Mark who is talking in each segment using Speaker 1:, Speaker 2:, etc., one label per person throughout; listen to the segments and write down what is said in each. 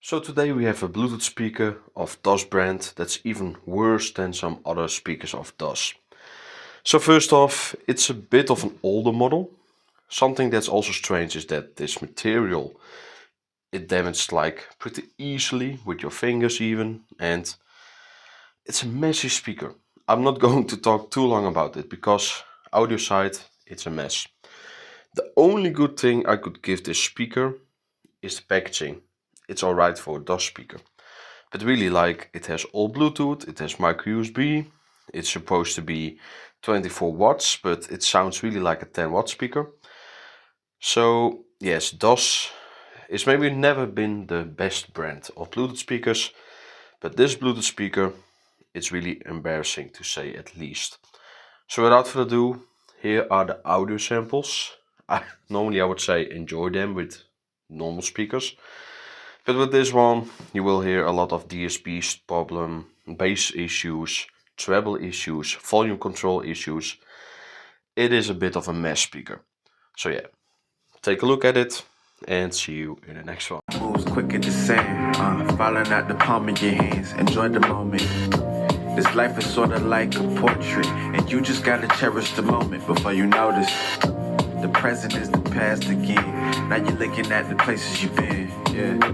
Speaker 1: So today we have a Bluetooth speaker of DOSS brand that's even worse than some other speakers of DOSS. So first off, it's a bit of an older model. Something that's also strange is that this material, it damaged like pretty easily with your fingers even, and it's a messy speaker. I'm not going to talk too long about it because audio side, it's a mess. The only good thing I could give this speaker is the packaging. It's alright for a DOSS speaker. But really, like, it has all Bluetooth, it has micro USB, it's supposed to be 24 watts, but it sounds really like a 10-watt speaker. So yes, DOSS is maybe never been the best brand of Bluetooth speakers, but this Bluetooth speaker, it's really embarrassing to say at least. So without further ado, here are the audio samples. Normally I would say enjoy them with normal speakers. But with this one, you will hear a lot of DSP problem, bass issues, treble issues, volume control issues. It is a bit of a mess speaker. So yeah, take a look at it and see you in the next one.
Speaker 2: Moves quicker to sand, falling out the palm of your hands. Enjoy the moment. This life is sort of like a portrait, and you just gotta cherish the moment before you notice. The present is the past again. Now you're looking at the places you've been, yeah.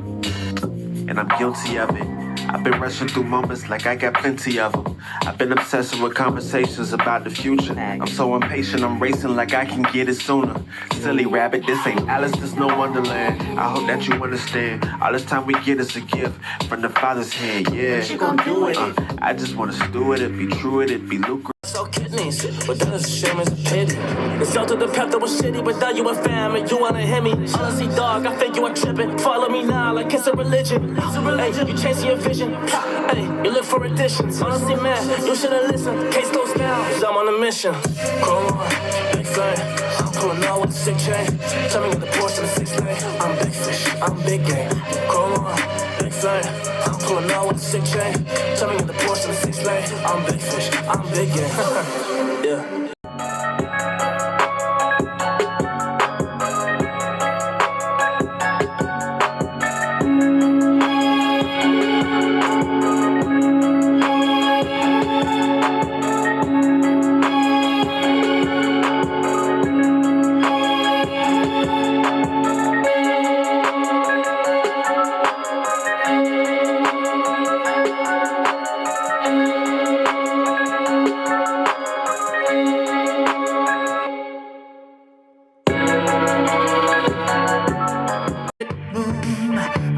Speaker 2: And I'm guilty of it. I've been rushing through moments like I got plenty of them. I've been obsessing with conversations about the future. I'm so impatient, I'm racing like I can get it sooner. Silly rabbit, this ain't Alice, this no Wonderland. I hope that you understand. All this time we get is a gift from the Father's hand, yeah.
Speaker 3: What you gonna do with it?
Speaker 2: I just wanna steward it, be true with it, be lucrative.
Speaker 3: So kidneys, but that is a shame, it's a pity. It's out to the path that was shitty, but now you a fam and you wanna hit me. Honestly, dog, I think you are tripping. Follow me now like it's a religion. Hey, you chasing your vision. Hey, you look for additions. Honestly, man, you should've listened. Case goes down, cause I'm on a mission. Come on, big flame. I'm pulling out with a sick chain. Jumping in the Porsche in the 6 lane. I'm big fish, I'm big game. Come on, big flame. I'm pulling out with a sick chain. Jumping in the Porsche in the 6 lane. I'm big fish, I'm big game. Yeah.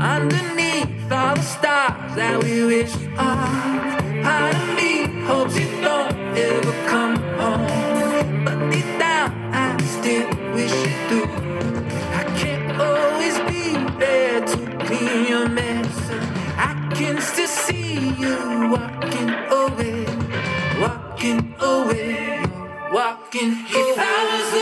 Speaker 4: Underneath all the stars that we wish on, part of me hopes you don't ever come home, but deep down I still wish you do. I can't always be there to clean your mess. I can still see you walking away, walking away, walking away. If I was